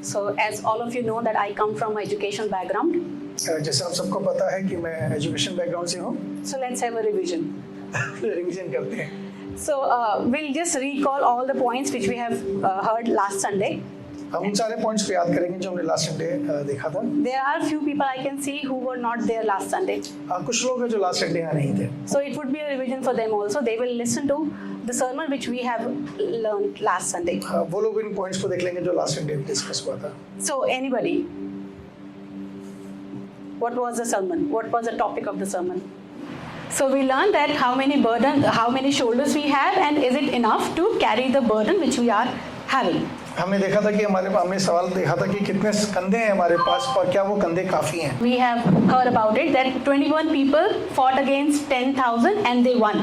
So as all of you know that I come from education background. जैसे आप सबको पता है कि मैं एजुकेशन बैकग्राउंड से हूँ. So let's have a revision. Revision करते हैं. So we'll just recall all the points which we have heard last Sunday. हम उन सारे पॉइंट्स को याद करेंगे जो हमने लास्ट संडे देखा था. There are few people I can see who were not there last Sunday. कुछ लोग हैं जो लास्ट संडे यहाँ नहीं थे. So it would be a revision for them also. They will listen to the sermon which we have learned last Sunday. वो लोग इन points को देख लेंगे जो लास्ट संडे डिस्कस हुआ था. So anybody, what was the sermon? What was the topic of the sermon? So we learned that how many shoulders we have, and is it enough to carry the burden which we are having? हमने देखा था कि हमने सवाल देखा था कि कितने कंधे हैं हमारे पास और क्या वो कंधे काफी हैं. We have heard about it that 21 people fought against 10,000 and they won.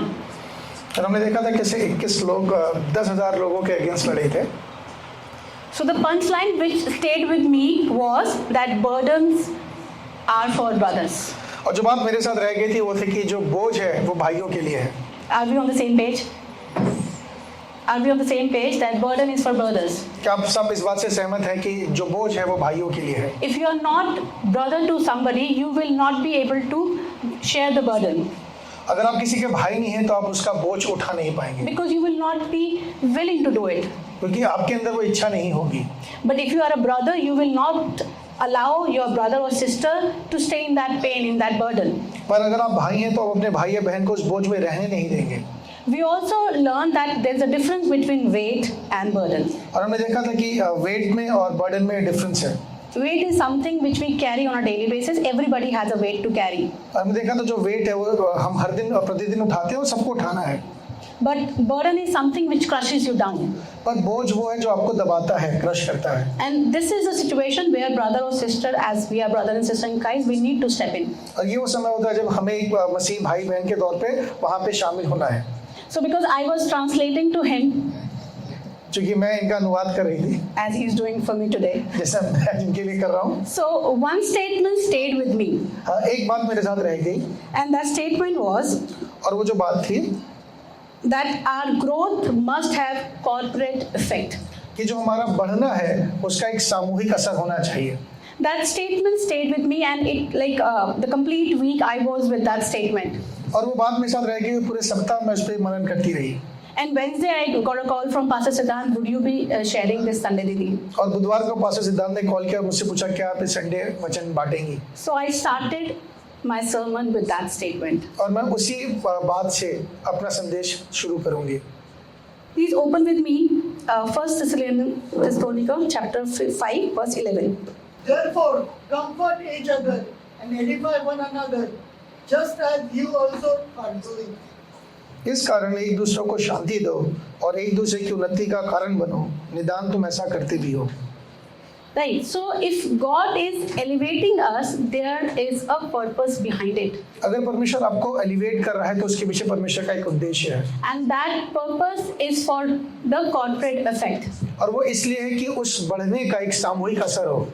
और हमने देखा था कैसे 21 लोग 10,000 लोगों के अगेंस्ट लड़े थे. So the punchline which stayed with me was that burdens are for brothers. और जो बात मेरे साथ रह गई थी वो थी कि जो बोझ है वो भाइयों के लिए है. Are we on the same page? Are we on the same page that burden is for brothers? क्या आप सब इस बात से सहमत हैं कि जो बोझ है वो भाइयों के लिए है? If you are not brother to somebody, you will not be able to share the burden. अगर आप किसी के भाई नहीं हैं तो आप उसका बोझ उठा नहीं पाएंगे. Because you will not be willing to do it. क्योंकि आपके अंदर वो इच्छा नहीं होगी. But if you are a brother, you will not allow your brother or sister to stay in that pain, in that burden. पर अगर आप भाई हैं तो आप अपने भाई या बहन को उस बोझ में रहने नहीं देंगे. We also learned that there is a difference between weight and burden. और हमने देखा था कि वेट में और बर्डन में डिफरेंस है. Weight is something which we carry on a daily basis. Everybody has a weight to carry. हमने देखा था जो वेट है वो हम हर दिन प्रतिदिन उठाते हैं और सबको उठाना है. But burden is something which crushes you down. पर बोझ वो है जो आपको दबाता है, क्रश करता है. And this is a situation where brother or sister, as we are brother and sister in Christ, we need to step in. और ये वो समय होता है जब हमें एक मसीह भाई बहन के तौर पे वहाँ पे शामिल होना है. So because I was translating to him, क्योंकि मैं इनका अनुवाद कर रही थी, as he is doing for me today. जैसा मैं इनके लिए कर रहा हूँ. So one statement stayed with me. एक बात मेरे साथ रह गई. And that statement was, और वो जो बात थी, that our growth must have corporate effect. कि जो हमारा बढ़ना है उसका एक सामूहिक असर होना चाहिए. That statement stayed with me, and it the complete week I was with that statement. और वो बात मेरे साथ रह गई. पूरे सप्ताह मैं उस पर मनन करती रही. And Wednesday I got a call from Pastor Siddhant. Would you be sharing this Sunday, Didi? और बुधवार को पास्टर सिद्धांत ने कॉल किया, मुझसे पूछा क्या आप इस संडे वचन बांटेंगी. So I started my sermon with that statement. और मैं उसी बात से अपना संदेश शुरू करूंगी. Please open with me 1 Thessalonians chapter 5 verse 11. Therefore, comfort each other and edify one another, just as you also are doing. इस कारण एक दूसरे को शांति दो और एक दूसरे की उन्नति का कारण बनो, निदान तुम ऐसा करते भी हो. Right. So if God is elevating us, there is a purpose behind it. अगर परमेश्वर आपको एलिवेट कर रहा है तो उसके पीछे परमेश्वर का एक उद्देश्य है. And that purpose is for the corporate effect. और वो इसलिए है कि उस बढ़ने का एक सामूहिक असर हो.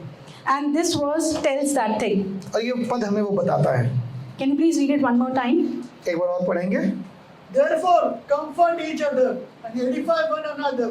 And this verse tells that thing. और ये पद हमें वो बताता है. Can you please read it one more time? एक बार और पढ़ेंगे. Therefore, comfort each other and edify one another,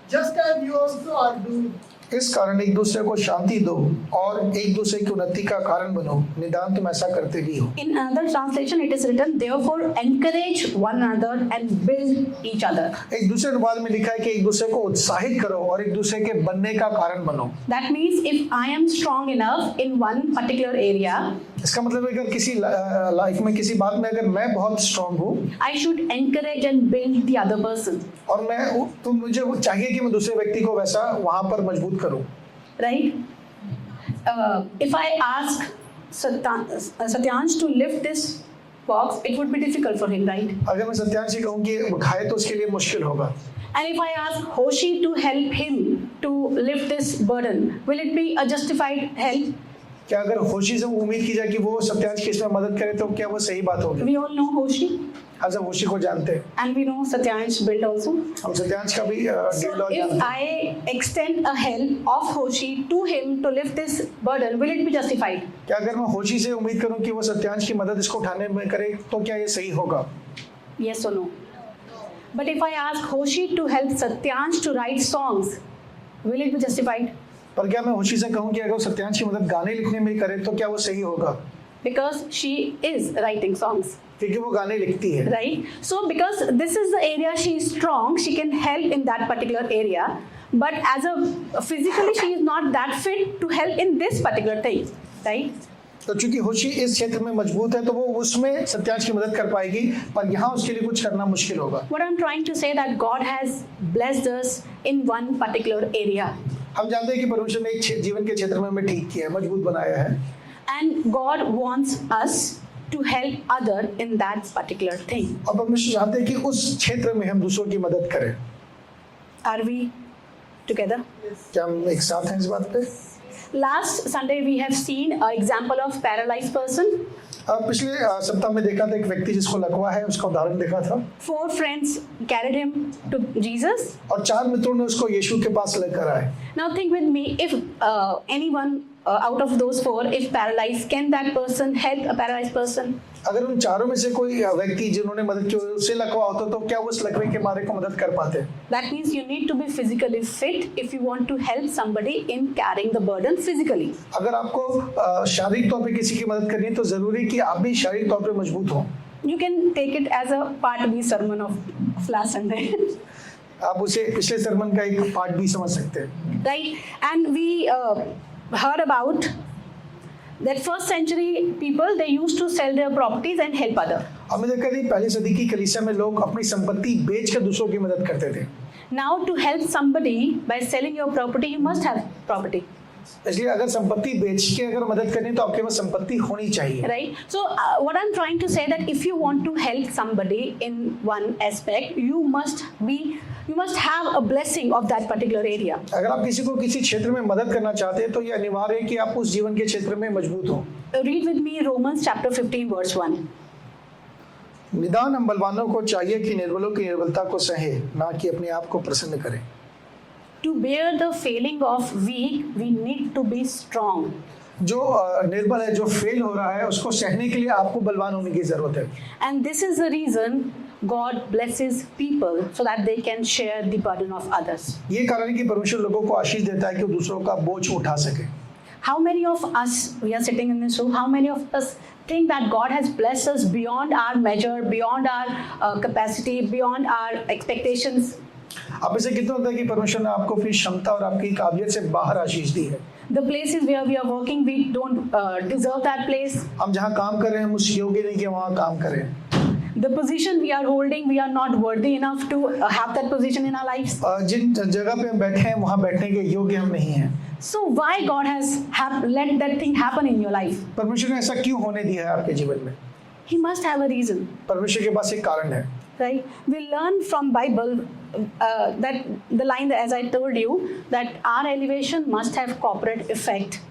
just as you also are doing. इस कारण एक दूसरे को शांति दो और एक दूसरे की उन्नति का कारण बनो, निदान तुम ऐसा करते भी हो. In another translation, it is written, therefore encourage one another and build each other. एक दूसरे अनुवाद में लिखा है कि एक दूसरे को उत्साहित करो और एक दूसरे के बनने का कारण बनो. That means if I am strong enough in one particular area, इसका मतलब है अगर किसी लाइफ में किसी बात में अगर मैं बहुत स्ट्रांग हूँ, I should encourage and build the other person. और मैं तो मुझे चाहिए कि मैं दूसरे व्यक्ति को वैसा वहाँ पर मजबूत करूँ. Right? If I ask Satyansh to lift this box, it would be difficult for him, right? अगर मैं सत्यांश से कहूँ कि उठाए तो उसके लिए मुश्किल होगा. And if I ask Hoshi to help him to lift this burden, will it be a justified help? क्या अगर होशी से उम्मीद की जाए कि वो सत्यांश की इसमें मदद करे तो क्या वो सही बात होगी? We all know Hoshi. हम सब होशी को जानते हैं. And we know Satyansh build also. हम सत्यांश का भी So if I extend a help of Hoshi to him to lift this burden, will it be justified? क्या अगर मैं होशी से उम्मीद करूं कि वो सत्यांश की मदद इसको उठाने में करे तो क्या ये सही होगा? Yes or no? But if I ask Hoshi to help Satyansh to write songs, will it be justified? पर क्या मैं होशी से कहूँ कि अगर वो सत्यांश की मदद गाने लिखने में करे तो क्या वो सही होगा? Because she is writing songs, क्योंकि वो गाने लिखती है। right? So because this is the area she is strong, she can help in that particular area. But as a physically, she is not that fit to help in this particular thing, right? तो चूंकि होशी इस क्षेत्र में मजबूत है तो वो उसमें सत्यांश की मदद कर पाएगी, पर यहाँ उसके लिए कुछ करना मुश्किल होगा। What I'm trying to say that God has blessed us in one particular area. हम जानते हैं कि परमेश्वर ने एक जीवन के क्षेत्र में हमें ठीक किया है, मजबूत बनाया है। And God wants us to help other in that particular thing. और परमेश्वर चाहते हैं कि उस क्षेत्र में हम दूसरों की मदद करें। Are we together? क्या हम एक साथ हैं इस बात पे? Last Sunday we have seen an example of paralyzed person. पिछले सप्ताह में देखा था एक व्यक्ति जिसको लकवा है, उसका उदाहरण देखा था। 4 friends carried him to Jesus. और 4 मित्रों ने उसको यीशु के पास लेकर आए। Now think with me, if anyone out of those 4 is paralyzed, can that person help a paralyzed person? अगर उन चारों में से कोई व्यक्ति जिन्होंने मदद की उससे लकवा होता तो क्या वो उस लकवे के मारे को मदद कर पाते? That means you need to be physically fit if you want to help somebody in carrying the burden physically. अगर आपको शारीरिक तौर पे किसी की मदद करनी है तो जरूरी कि आप भी शारीरिक तौर पे मजबूत हों। You can take it as a part B sermon of last Sunday. आप उसे पिछले सरमन का एक पार्ट भी समझ सकते हैं। Right? And we heard about that first century people, they used to sell their properties and help other. हमने देखा कि पहली सदी की कलीसिया में लोग अपनी संपत्ति बेचकर दूसरों की मदद करते थे। Now to help somebody by selling your property, you must have property. इसलिए अगर संपत्ति बेच के अगर मदद करनी तो आपके पास संपत्ति होनी चाहिए। Right? So what I'm trying to say that if you want to help somebody in one aspect, you must have a blessing of that particular area. अगर आप किसी को किसी क्षेत्र में मदद करना चाहते हैं तो ये अनिवार्य है कि आप उस जीवन के क्षेत्र में मजबूत हों। Read with me Romans chapter 15 verse 1. निदान हम बलवानों को चाहिए कि निर्बलों की निर्बलता को सहे, ना कि अपने आप को प्रसन्न करें। To bear the failing of weak, we need to be strong. जो निर्बल है, जो फेल हो रहा है, उसको सहने के लिए आपको बलवान होने की जरूरत है। And this is the reason God blesses people so that they can share the burden of others. ये कारण है कि परमेश्वर लोगों को आशीष देता है कि वो दूसरों का बोझ उठा सके। How many of us, we are sitting in this room, how many of us think that God has blessed us beyond our measure, beyond our capacity, beyond our expectations? आप इसे कितना होता है कि परमेश्वर ने आपको अपनी क्षमता और आपकी काबिलियत से बाहर आशीष दी है। The places where we are working, we don't deserve that place. हम जहाँ काम कर रहे हैं हम उस योग्य नहीं कि वहाँ काम करें। The position we are holding, we are not worthy enough to have that position in our lives. जिन जगह पे हम बैठे हैं वहाँ बैठने के योग्य हम नहीं हैं। So why God has let that thing happen in your life? परमेश्वर ने ऐसा क्यों होने दिया है आपके जीवन में? He must have a reason. परमेश्वर के पास एक कारण है। Right? We learn from Bible that the line that, as I told you, that our elevation must have corporate effect.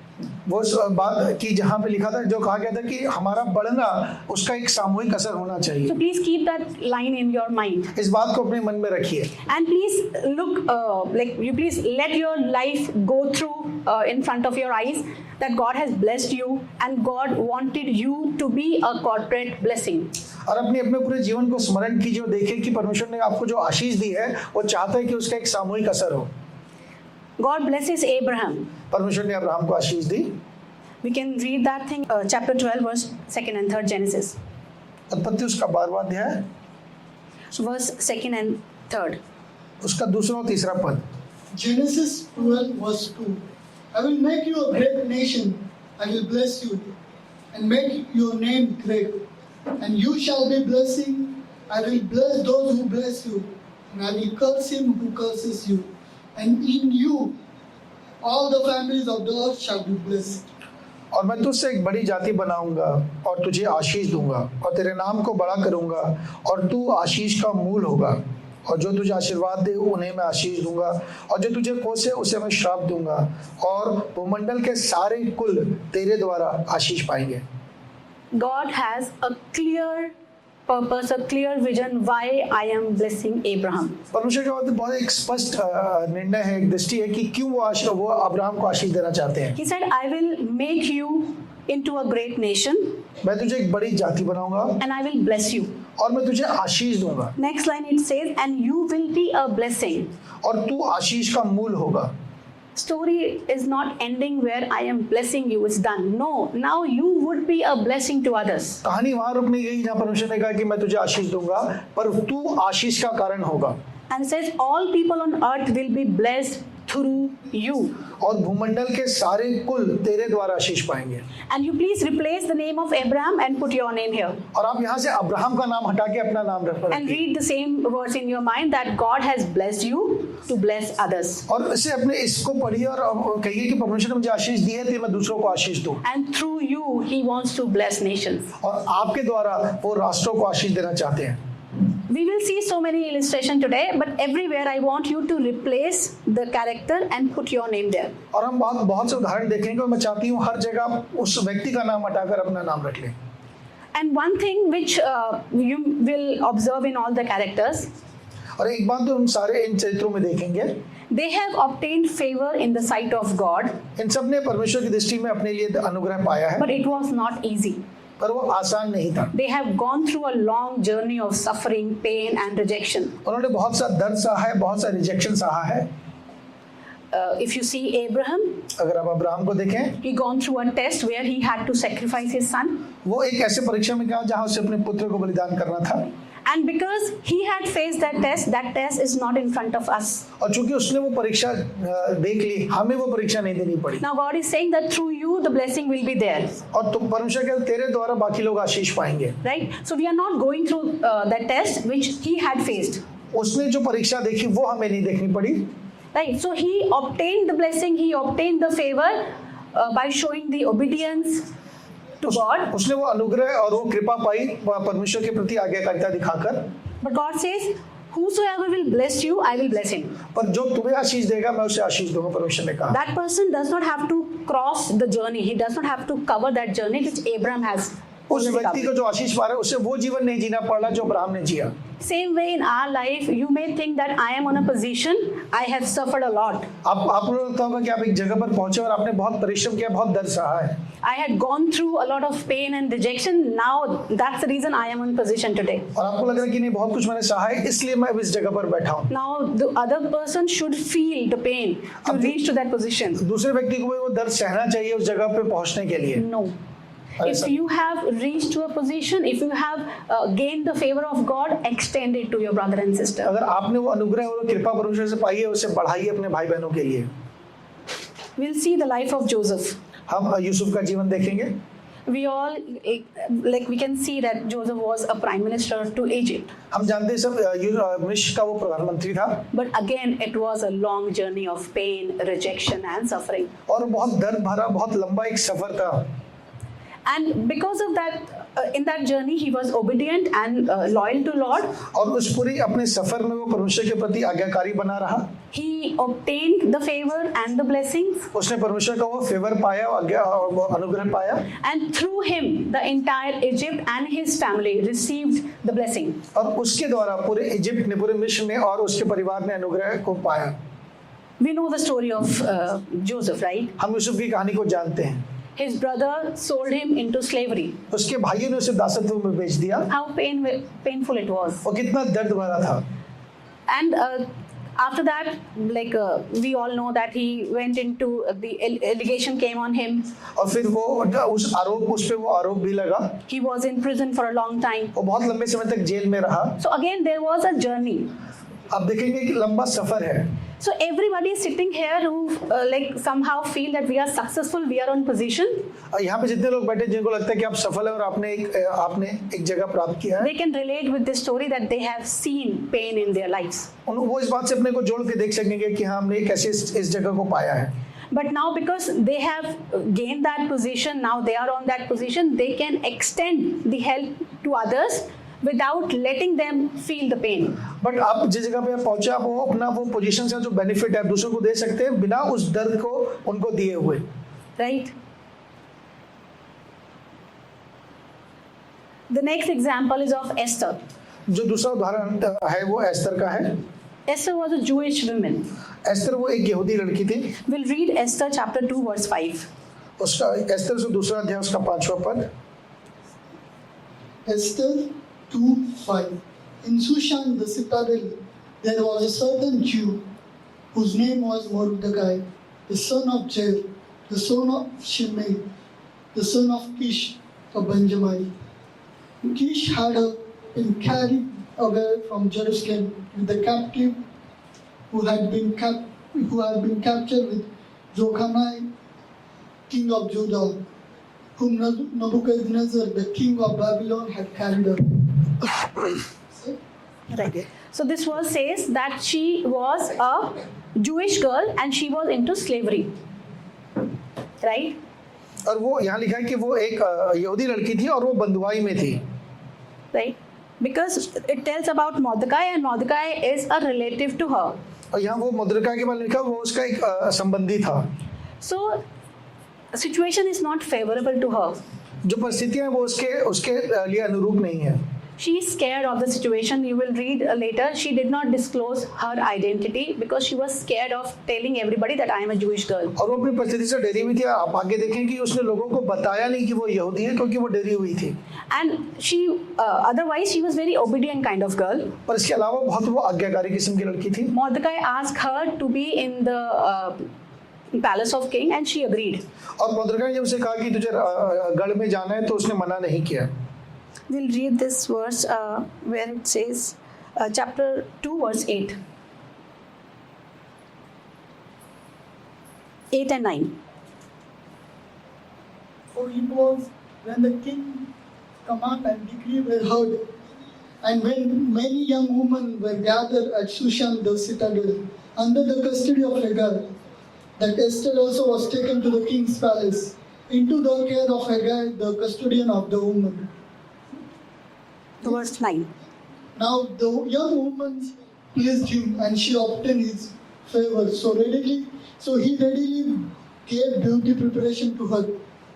वो बात की जहाँ पे लिखा था, जो कहा गया था कि हमारा बढ़ना उसका एक सामूहिक असर होना चाहिए। So please keep that line in your mind. इस बात को अपने मन में रखिए। And please look, please let your life go through in front of your eyes that God has blessed you and God wanted you to be a corporate blessing. और अपने पूरे जीवन को स्मरण कीजिए और देखिए कि परमेश्वर ने आपको जो आशीष दी है वो चाहता है कि उसका एक सामूहिक असर हो। God blesses Abraham. परमेश्वर ने अब्राहम को आशीष दी। We can read that thing, chapter 12, verse 2nd and 3rd Genesis. उत्पत्ति उसका 12वां अध्याय, Verse 2nd and 3rd. उसका 2रा और 3रा पद। Genesis 12 verse 2. I will make you a great nation. I will bless you and make your name great. And you shall be blessing. I will bless those who bless you. And I will curse him who curses you. And in you all the families of the earth shall be blessed. और मैं तुझसे एक बड़ी जाति बनाऊंगा और तुझे आशीष दूंगा और तेरे नाम को बड़ा करूंगा और तू आशीष का मूल होगा और जो तुझे आशीर्वाद दे उन्हें मैं आशीष दूंगा और जो तुझे कोसे उसे मैं श्राप दूंगा और भूमंडल के सारे कुल तेरे द्वारा आशीष पाएंगे। God has a clear purpose, a clear vision why I am blessing Abraham. परमेश्वर के पास बहुत एक स्पष्ट निर्णय है, एक दृष्टि है कि क्यों वो अब्राहम को आशीष देना चाहते हैं। He said, I will make you into a great nation. मैं तुझे एक बड़ी जाति बनाऊंगा and I will bless you. और मैं तुझे आशीष दूंगा। Next line it says, and you will be a blessing. और तू आशीष का मूल होगा। story is not ending where I am blessing you, it's done. No, now you would be a blessing to others. कहानी वहां रुक नहीं गई जहां परमेश्वर ने कहा कि मैं तुझे आशीष दूंगा, पर तू आशीष का कारण होगा। And says all people on earth will be blessed through you. और भूमंडल के सारे कुल तेरे द्वारा आशीष पाएंगे। And you please replace the name of Abraham and put your name here. और आप यहाँ से अब्राहम का नाम हटा के अपना नाम रखिए। And read the same verse in your mind that God has blessed you to bless others. और इससे अपने इसको पढ़िए और कहिए कि परमेश्वर ने मुझे आशीष दी है तो मैं दूसरों को आशीष दूं। And through you, He wants to bless nations. और आपके द्वारा वो राष्ट्रों को आशीष देना चाहते हैं। We will see so many illustration today, but everywhere I want you to replace the character and put your name there. और हम बहुत से उदाहरण देखेंगे और मैं चाहती हूँ हर जगह उस व्यक्ति का नाम हटाकर अपना नाम रख लें। And one thing which you will observe in all the characters, और एक बात तो हम सारे इन चरित्रों में देखेंगे, they have obtained favor in the sight of God, इन सब ने परमेश्वर की दृष्टि में अपने लिए अनुग्रह पाया है, but it was not easy. पर वो आसान नहीं था। They have gone through a long journey of suffering, pain and rejection. उन्होंने बहुत सा दर्द सहा है, बहुत सा रिजेक्शन सहा है। If you see Abraham, अगर आप अब्राहम को देखें, he gone through a test where he had to sacrifice his son. वो एक ऐसे परीक्षा में गया जहाँ उसे अपने पुत्र को बलिदान करना था। And because he had faced that test is not in front of us. और चूंकि उसने वो परीक्षा देख ली, हमें वो परीक्षा नहीं देनी पड़ी। Now God is saying that through you the blessing will be there. और तुम परमेश्वर कहते तेरे द्वारा बाकी लोग आशीष पाएंगे। Right? So we are not going through that test which he had faced. उसने जो परीक्षा देखी वो हमें नहीं देखनी पड़ी। Right? So he obtained the blessing, he obtained the favor by showing the obedience to God. उसने वो अनुग्रह और वो कृपा पाई परमेश्वर के प्रति आज्ञाकारिता दिखाकर। But God says, whosoever will bless you, I will bless him. पर जो तुम्हें आशीष देगा मैं उसे आशीष दूंगा, परमेश्वर ने कहा। That person does not have to cross the journey. He does not have to cover that journey which Abraham has. उस व्यक्ति को जो आशीष पा रहा है उसे वो जीवन नहीं जीना पड़ रहा जो अब्राहम ने जिया। Same way in our life, you may think that I am on a position, I have suffered a lot. आप लोगों को लगता होगा कि आप एक जगह पर पहुंचे और आपने बहुत परिश्रम किया, बहुत दर्द सहा है। I had gone through a lot of pain and rejection. Now that's the reason I am in position today. और आपको लग रहा है कि नहीं बहुत कुछ मैंने सहा है इसलिए मैं इस जगह पर बैठा हूँ। Now the other person should feel the pain to reach to that position. दूसरे व्यक्ति को भी वो दर्द सहना चाहिए उस जगह पे पहुंचने के लिए। No. If you have reached to a position, if you have gained the favor of God, extend it to your brother and sister. अगर आपने वो अनुग्रह और कृपा परमेश्वर से पाई है उसे बढ़ाइए अपने भाई बहनों के लिए। We'll see the life of Joseph. हम यूसुफ का जीवन देखेंगे। We all, like we can see that Joseph was a prime minister to Egypt. हम जानते हैं सब मिस्र का वो प्रधानमंत्री था। But again, it was a long journey of pain, rejection and suffering. और बहुत दर्द भरा बहुत लंबा एक सफर था। And because of that, in that journey, he was obedient and loyal to Lord. और उस पूरी अपने सफर में वो परमेश्वर के प्रति आज्ञाकारी बना रहा। He obtained the favor and the blessings. उसने परमेश्वर का वो फेवर पाया और वो अनुग्रह पाया। And through him, the entire Egypt and his family received the blessing. और उसके द्वारा पूरे इजिप्ट ने, पूरे मिस्र ने और उसके परिवार ने अनुग्रह को पाया। We know the story of Joseph, right? हम यूसुफ की कहानी को जानते हैं। His brother sold him into slavery. उसके भाइयों ने उसे दासत्व में बेच दिया। How painful it was. और कितना दर्द भरा था। And after that, like we all know that he went into the allegation came on him. और फिर वो उस पे वो आरोप भी लगा। He was in prison for a long time. वो बहुत लंबे समय तक जेल में रहा। So again, there was a journey. आप देखेंगे कि लंबा सफर है। So everybody is sitting here who like somehow feel that we are successful, we are on position. यहाँ पे जितने लोग बैठे जिनको लगता है कि आप सफल हैं और आपने एक जगह प्राप्त किया है, They can relate with this story that they have seen pain in their lives. वो इस बात से अपने को जोड़ के देख सकेंगे कि हाँ हमने कैसे इस जगह को पाया है। But now because they have gained that position, now they are on that position, they can extend the help to others without letting them feel the pain. But आप जिस जगह पे पहुंचे आप वो अपना वो पोजीशन से जो बेनिफिट है दूसरों को दे सकते हैं बिना उस दर्द को उनको दिए हुए। Right? The next example is of Esther. जो दूसरा उदाहरण है वो एस्तर का है। Esther was a Jewish woman. Esther वो एक यहूदी लड़की थी। We'll read Esther chapter 2 verse 5. उसका एस्तर से दूसरा अध्याय उसका 5वां पद। Esther 2:5. In Shushan the citadel there was a certain Jew whose name was Mordecai, the son of Jair, the son of Shimei, the son of Kish of Benjamin. Kish had been carried away from Jerusalem with the captive who had been captured with Jochanai, king of Judah, whom Nebuchadnezzar, the king of Babylon, had carried away. Right. So this verse says that she was a Jewish girl and she was into slavery. Right? और वो यहाँ लिखा है कि वो एक यहूदी लड़की थी और वो बंधुआई में थी. Right? Because it tells about Mordecai and Mordecai is a relative to her. और यहाँ वो मुद्रिका के बारे में लिखा, वो उसका एक संबंधी था. So situation is not favorable to her. जो परिस्थितियां हैं वो उसके लिए अनुरूप नहीं है. She is scared of the situation. You will read later. She did not disclose her identity because she was scared of telling everybody that I am a Jewish girl. और वो अपनी परिस्थिति से डरी हुई थी. आप आगे देखें कि उसने लोगों को बताया नहीं कि वो यहूदी है क्योंकि वो डरी हुई थी. And she, otherwise, she was very obedient kind of girl. पर इसके अलावा बहुत वो आज्ञाकारी किस्म की लड़की थी. Mordecai asked her to be in the palace of king, and she agreed. और मुद्रिका ने जब उसे कहा कि तुझे गढ़ में जाना है तो उसने मना नहीं किया. We'll read this verse where it says, chapter 2, verse 8. 8 and 9. For it was when the king's command and decree were heard, and when many young women were gathered at Shushan the citadel, under the custody of Hagar, that Esther also was taken to the king's palace, into the care of Hagar, the custodian of the woman. Verse 9. Now the young woman pleased him, and she obtained his favor. So he readily gave beauty preparation to her,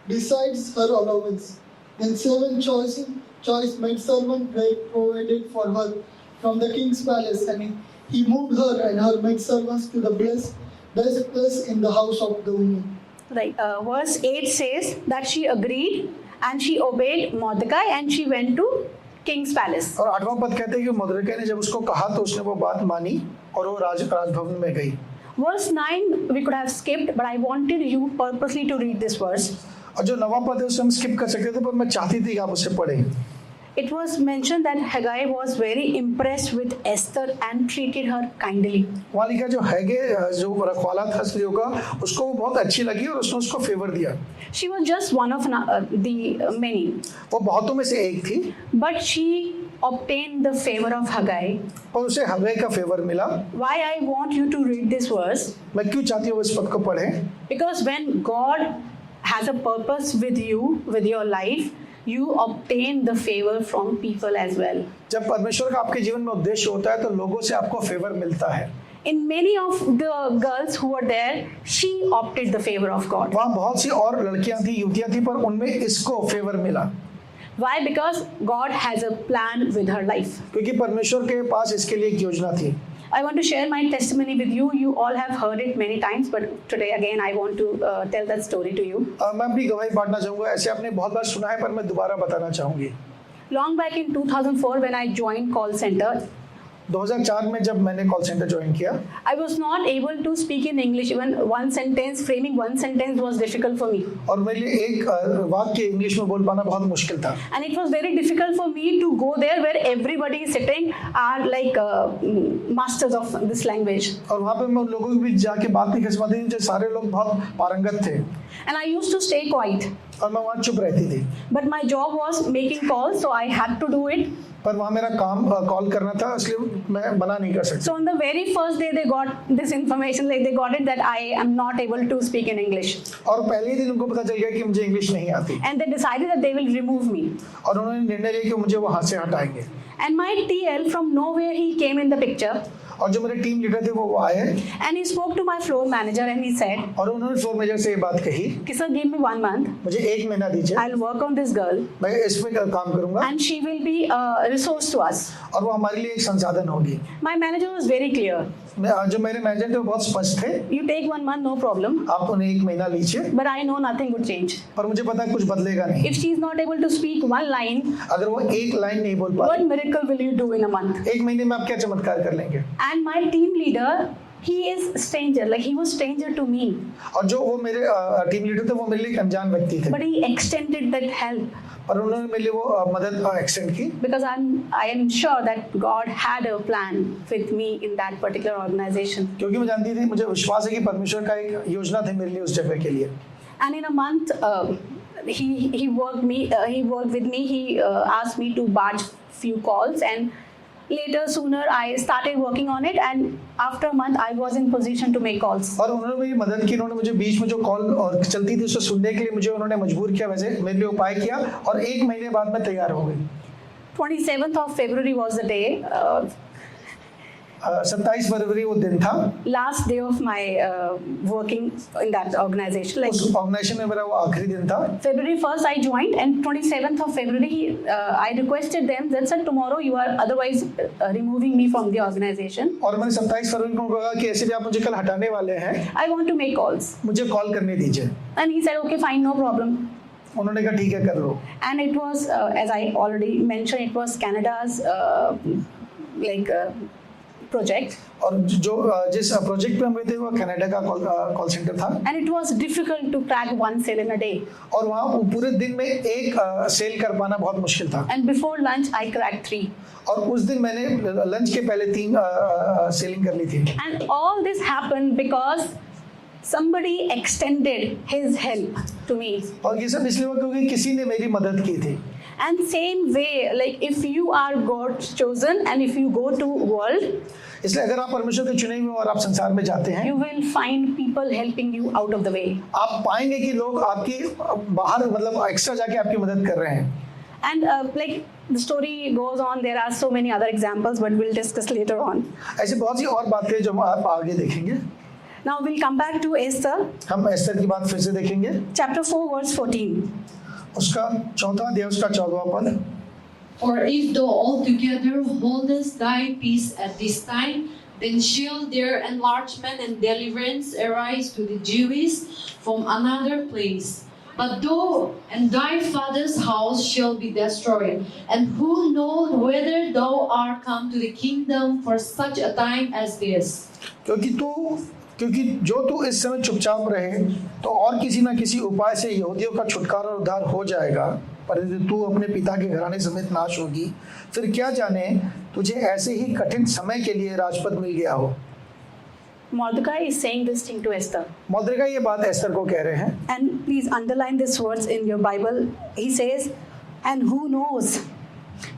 besides her allowance. Then 7 choice maidservants were provided for her from the king's palace, and he moved her and her maidservants to the best place in the house of the woman. Right. Verse 8 says that she agreed and she obeyed Mordecai and she went to king's palace. और 8वां पद कहते हैं कि मुद्रिका ने जब उसको कहा तो उसने वो बात मानी और वो राजभवन में गई. Verse 9 we could have skipped, but I wanted you purposely to read this verse. और जो 9वां पद है उसे हम स्किप कर सकते थे, पर मैं चाहती थी कि आप उसे पढ़ें. It was mentioned that Haggai was very impressed with Esther and treated her kindly. वहाँ लिखा जो हैगे जो रखवाला था स्त्रियों का, उसको वो बहुत अच्छी लगी और उसने उसको फेवर दिया. She was just one of the many. वो बहुतों में से एक थी. But she obtained the favor of Haggai. और उसे हग्गाई का फेवर मिला. Why I want you to read this verse? मैं क्यों चाहती हूँ इस पद को पढ़ें? Because when God has a purpose with you, with your life, you obtain the favor from people as well. जब परमेश्वर का आपके जीवन में उद्देश्य होता है तो लोगों से आपको फेवर मिलता है. In many of the girls who were there, she opted the favor of God. वहाँ बहुत सी और लड़कियां थी, युवतियां थी, पर उनमें इसको फेवर मिला. Why? Because God has a plan with her life. क्योंकि परमेश्वर के पास इसके लिए एक योजना थी. I want to share my testimony with you. You all have heard it many times, but today again I want to tell that story to you. मैं अपनी गवाही बांटना चाहूँगा. ऐसे आपने बहुत बार सुना है, पर मैं दोबारा बताना चाहूँगी. Long back in 2004 when I joined call center, 2004 में जब मैंने कॉल सेंटर ज्वाइन किया, I was not able to speak in English. Even framing one sentence was difficult for me. और मेरे लिए एक वाक्य इंग्लिश में बोल पाना बहुत मुश्किल था. And it was very difficult for me to go there where everybody is sitting are like masters of this language. और वहाँ पे मैं उन लोगों के बीच जाके बात नहीं कर पाती थी, जो सारे लोग बहुत पारंगत थे. And I used to stay quiet. और मैं वहाँ चुप रहती थी. But my job was making calls, so I had to do it. पर वहाँ मेरा काम कॉल करना था, इसलिए मैं मना नहीं कर सकता. So on the very first day they got this information, like they got it that I am not able to speak in English. और पहले ही दिन उनको पता चल गया कि मुझे इंग्लिश नहीं आती. And they decided that they will remove me. और उन्होंने निर्णय लिया कि मुझे वहाँ से हटाएंगे. And my TL from nowhere he came in the picture. और जो मेरे टीम लीडर थे वो आए. And he spoke to my floor manager and he said, और उन्होंने फ्लोर मैनेजर से ये बात कही कि sir give me 1 month. मुझे 1 महीना दीजिए. I'll work on this girl. मैं इस पे काम करूँगा. And she will be a resource to us. और वो हमारे लिए एक संसाधन होगी. My manager was very clear. जो मेरे मैनेजर थे वो बहुत स्पष्ट थे. You take 1 month, no problem. आप उन्हें 1 महीना लीजिए. But I know nothing would change. पर मुझे पता है कुछ बदलेगा नहीं. If she is not able to speak 1 line, अगर वो 1 लाइन नहीं बोल what पाती, miracle will you do in a month? 1 महीने में आप क्या चमत्कार कर लेंगे. And my team leader he is stranger, like he was stranger to me, और जो वो मेरे टीम लीडर थे वो मेरे लिए एक अनजान व्यक्ति थे, but he extended that help पर उन्होंने मेरे लिए वो मदद एक्सटेंड की, because I am sure that God had a plan with me in that particular organization. क्योंकि मैं जानती थी, मुझे विश्वास है कि परमेश्वर का एक योजना थी मेरे लिए उस जगह के लिए। And in a month, he worked with me. He asked me to batch few calls, and later sooner I started working on it, and after a month I was in position to make calls. और उन्होंने मेरी मदद की, उन्होंने मुझे बीच में जो call और चलती थी उसे सुनने के लिए मुझे उन्होंने मजबूर किया, वैसे मेरे लिए उपाय किया, और 1 महीने बाद मैं तैयार हो गई। 27th of February was the day, 27 फरवरी वो दिन था, last day of my working in that organization. Like उस ऑर्गेनाइजेशन में मेरा वो आखिरी दिन था। February 1st I joined, and 27th of February I requested them that sir, tomorrow you are otherwise removing me from the organization. और मैंने 27 फरवरी को कहा कि ऐसे भी आप मुझे कल हटाने वाले हैं, I want to make calls. मुझे कॉल करने दीजिए। And he said, okay, fine, no problem. उन्होंने कहा ठीक है, कर लो। And it was, as I already mentioned, it was Canada's project. और जो जिस प्रोजेक्ट पे हम गए थे वो कनाडा का कॉल सेंटर था, And it was difficult to crack one sale in a day. और वहाँ वो पूरे दिन में एक सेल कर पाना बहुत मुश्किल था, And before lunch, I cracked 3. और उस दिन मैंने लंच के पहले 3 सेलिंग कर ली थी। And all this happened because somebody extended his help to me. और ये सब इसलिए हुआ क्योंकि किसी ने मेरी मदद की थी। And same way, like if you are God's chosen and if you go to world, इसलिए अगर आप परमेश्वर के चुने हुए और आप संसार में जाते हैं, you will find people helping you out of the way. आप पाएंगे कि लोग आपकी बाहर मतलब एक्स्ट्रा जाके आपकी मदद कर रहे हैं। And like the story goes on, there are so many other examples, but we'll discuss later on. ऐसी बहुत सी और बातें जो हम आप आगे देखेंगे। Now we'll come back to Esther, हम एस्तर की बात फिर से देखेंगे, chapter 4, verse 14. उसका 4वां अध्याय उसका 14वां पद। For if thou altogether holdest thy peace at this time, then shall their enlargement and deliverance arise to the Jews from another place. But thou and thy father's house shall be destroyed. And who knows whether thou art come to the kingdom for such a time as this? क्योंकि जो तू इस समय चुपचाप रहे तो और किसी न किसी उपाय से यहूदियों का छुटकारा और उद्धार हो जाएगा, पर यदि तू अपने पिता के घराने समेत नाश होगी, फिर क्या जाने तुझे ऐसे ही कठिन समय के लिए राजपद मिल गया हो। Mordecai is saying this thing to Esther. मॉर्देकाई ये बात एस्तर को कह रहे हैं, And please underline this words in your Bible. He says, and who knows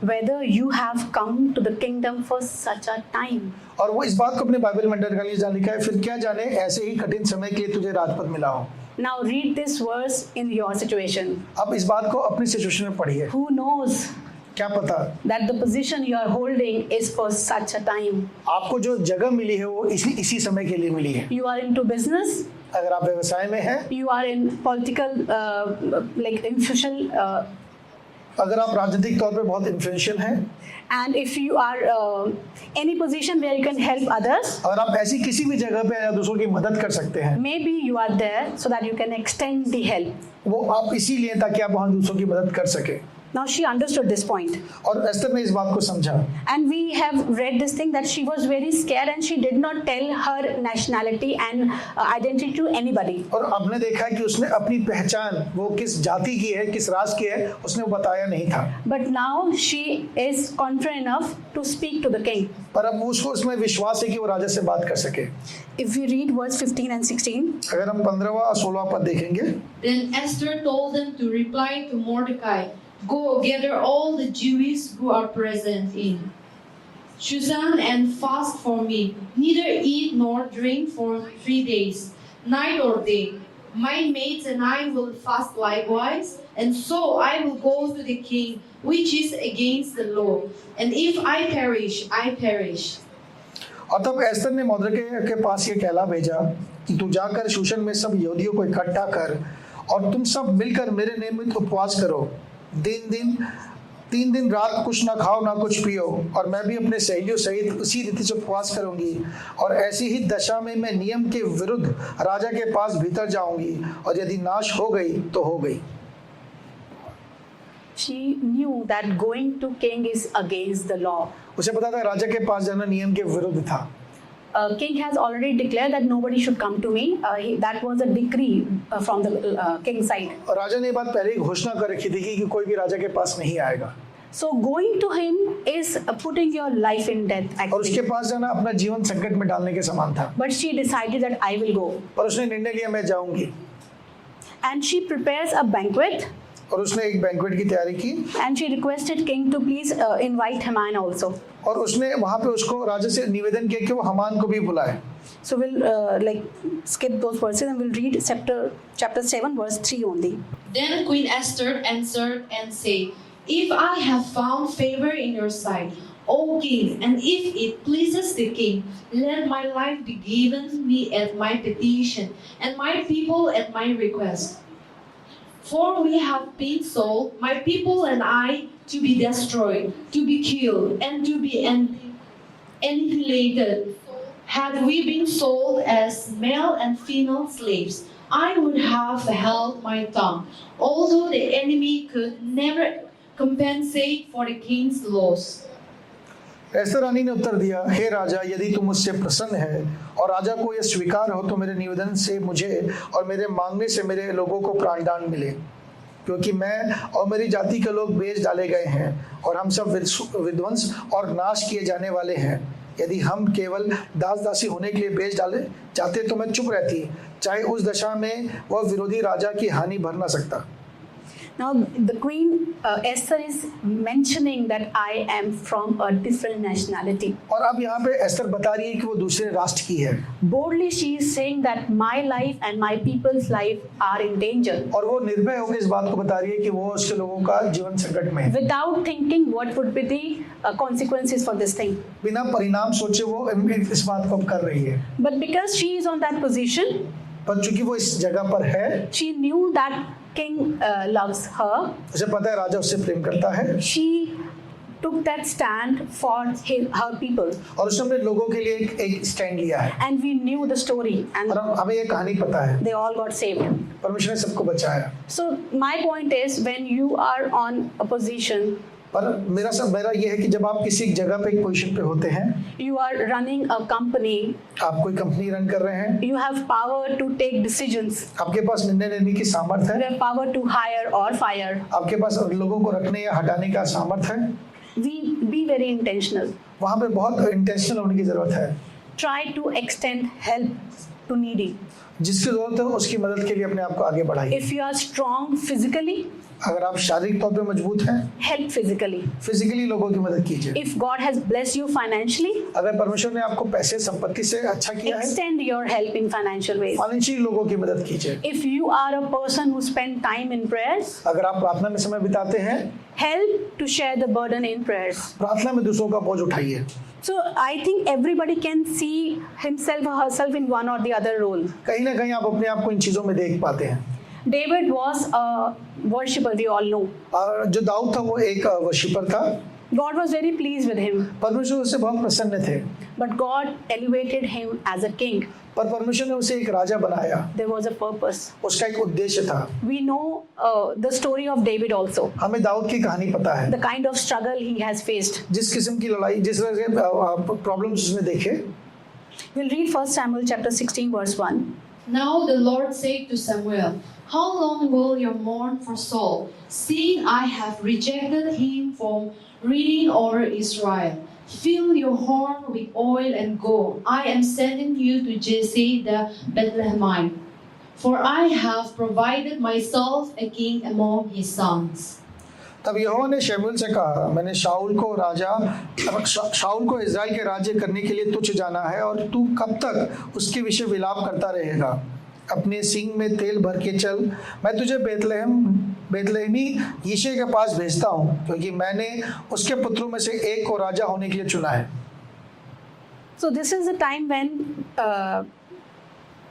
whether you have come to the kingdom for such a time. और वो इस बात को अपने बाइबल में अंडरलाइन जहाँ लिखा है, फिर क्या जाने ऐसे ही कठिन समय के लिए तुझे राजपद मिला हो। Now read this verse in your situation. अब इस बात को अपनी सिचुएशन में पढ़िए। Who knows क्या पता that the position you are holding is for such a time. आपको जो जगह मिली है वो इसी समय के लिए मिली है। You are into business, अगर आप व्यवसाय में हैं, you are in political like official अगर आप राजनीतिक तौर पे बहुत इन्फ्लुएंशियल हैं, and if you are any position where you can help others, और आप ऐसी किसी भी जगह पे दूसरों की मदद कर सकते हैं, maybe you are there so that you can extend the help. वो आप इसीलिए ताकि आप वहाँ दूसरों की मदद कर सके। Now she understood this point. और एस्तर ने इस बात को समझा, And we have read this thing that she was very scared and she did not tell her nationality and identity to anybody. और आपने देखा है कि उसने अपनी पहचान वो किस जाति की है, किस राज की है, उसने वो बताया नहीं था। But now she is confident enough to speak to the king. पर अब उसको उसमें विश्वास है कि वो राजा से बात कर सके। If we read verse 15 and 16, अगर हम 15वां और 16वां पद देखेंगे, Then Esther told them to reply to Mordecai, Go gather all the Jews who are present in Shushan and fast for me. Neither eat nor drink for 3 days, night or day. My maids and I will fast likewise, and so I will go to the king, which is against the law. And if I perish, I perish. और तब एस्तर ने मॉर्देकाई के पास ये कहला भेजा कि तू जाकर शूशन में सब यहूदियों को इकट्ठा कर और तुम सब मिलकर मेरे निमित्त उपवास करो। 3 दिन रात कुछ ना खाओ ना कुछ पियो, और मैं भी अपने सहेलियों सहित उसी रीति से उपवास करूंगी, और ऐसी ही दशा में मैं नियम के विरुद्ध राजा के पास भीतर जाऊंगी, और यदि नाश हो गई तो हो गई। she knew that going to king is against the law. उसे पता था राजा के पास जाना नियम के विरुद्ध था। king has already declared that nobody should come to me. That was a decree from the king's side. और राजा ने ये बात पहले ही घोषणा कर रखी थी कि कोई भी राजा के पास नहीं आएगा, So going to him is putting your life in death और उसके actually. पास जाना अपना जीवन संकट में डालने के समान था। But she decided that I will go. पर उसने निर्णय लिया मैं जाऊंगी, And she prepares a banquet और उसने एक बैंक्वेट की तैयारी की, and she requested king to please invite Haman also. और उसने वहां पे उसको राजा से निवेदन किया कि वो हमान को भी बुलाए। So we'll like skip those verses and we'll read chapter 7 verse 3 only. Then Queen Esther answered and said, If I have found favor in your sight, O king, and if it pleases the king, let my life be given me at my petition, and my people at my request. For we have been sold, my people and I, to be destroyed, to be killed, and to be annihilated. Had we been sold as male and female slaves, I would have held my tongue, although the enemy could never compensate for the king's loss. Esther रानी ने उत्तर दिया, हे राजा, यदि तुम मुझसे प्रसन्न है और राजा को यह स्वीकार हो तो मेरे निवेदन से मुझे और मेरे मांगने से मेरे लोगों को प्राणदान मिले, क्योंकि मैं और मेरी जाति के लोग बेच डाले गए हैं और हम सब विध्वंस और नाश किए जाने वाले हैं। यदि हम केवल दास दासी होने के लिए बेच डाले जाते तो मैं चुप रहती, चाहे उस दशा में वह विरोधी राजा की हानि भर ना सकता। Now the queen Esther is mentioning that I am from a different nationality. और अब यहाँ पे एस्तर बता रही है कि वो दूसरे राष्ट्र की है, Boldly she is saying that my life and my people's life are in danger. और वो निर्भय होकर इस बात को बता रही है कि वो उसके लोगों का जीवन संकट में है। Without thinking what would be the consequences for this thing. बिना परिणाम सोचे वो इस बात को अब कर रही है, But because she is on that position, पर चूंकि वो इस जगह पर है, she knew that king loves her. उसे पता है राजा उससे प्रेम करता है, She took that stand for her people. और उसने अपने लोगों के लिए एक स्टैंड लिया है। And we knew the story and और हमें ये कहानी पता है, they all got saved. परमेश्वर ने सबको बचाया। So my point is, when you are on a position, पर मेरा ये है कि जब आप किसी जगह पे एक पोजीशन पे होते हैं, you are running a company, आप कोई कंपनी रन कर रहे हैं, you have power to take decisions, आपके पास निर्णय लेने की सामर्थ्य you है, have power to hire or fire. आपके पास लोगों को रखने या हटाने का सामर्थ्य है, Be very intentional. वहाँ पे बहुत इंटेंशनल होने की जरूरत है। Try to extend help to needy. जिसकी जरूरत है उसकी मदद के लिए अपने आप को आगे बढ़ाइए। If you are strong physically, अगर आप शारीरिक तौर पे मजबूत हैं, help physically. फिजिकली लोगों की मदद कीजिए। If God has blessed you financially, अगर परमेश्वर ने आपको पैसे संपत्ति से अच्छा किया है, extend your help in financial ways. Financially लोगों की मदद कीजिए। If you are a person who spend time in prayers, अगर आप प्रार्थना में समय बिताते हैं, help to share the burden in prayers. प्रार्थना में दूसरों का बोझ उठाइए। So I think everybody can see himself or herself in one or the other role. कहीं ना कहीं आप अपने आप को इन चीजों में देख पाते हैं। David was a worshipper, we all know. और जो दाऊद था वो एक वर्शिपर था, God was very pleased with him, परमेश्वर उससे बहुत प्रसन्न थे, but God elevated him as a king. पर परमेश्वर ने उसे एक राजा बनाया, There was a purpose. उसका एक उद्देश्य था। We know the story of David also, हमें दाऊद की कहानी पता है, the kind of struggle he has faced. जिस किस्म की लड़ाई, जिस तरह से प्रॉब्लम्स उसने देखे। We'll read 1 Samuel chapter 16 verse 1. Now the Lord said to Samuel, How long will you mourn for Saul, seeing I have rejected him from reigning over Israel? Fill your horn with oil and go. I am sending you to Jesse the Bethlehemite, for I have provided myself a king among his sons. तब यहोवा ने शमूएल से कहा, मैंने शाऊल को Israel के राज्य करने के लिए तुझ जाना है, और तू कब तक उसके विषय विलाप करता रहेगा? अपने सींग में तेल भर के चल, मैं तुझे बेतलहमी यिशै के पास भेजता हूँ, क्योंकि मैंने उसके पुत्रों में से एक को राजा होने के लिए चुना है। So this is the time when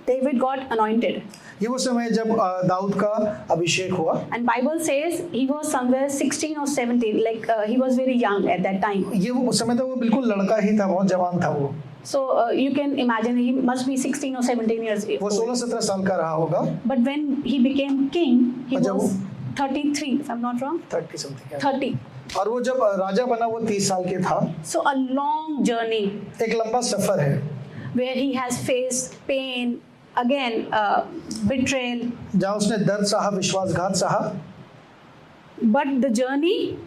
David got anointed. ये वो समय जब दाऊद का अभिषेक हुआ, And Bible says he was somewhere 16 or 17, like he was very young at that time. ये वो समय था, वो बिल्कुल लड़का ही था, बहुत जवान था वो। So you can imagine he must be 16 or 17 years वो old. 16-17 साल का रहा होगा। But when he became king, he जब was 33, if I'm not wrong. 30 something 30. और वो जब राजा बना वो 30 साल के था। So a long journey. एक लंबा सफर है। where he has faced pain, again betrayal. जहाँ उसने दर्द सहा, विश्वासघात सहा, But the journey,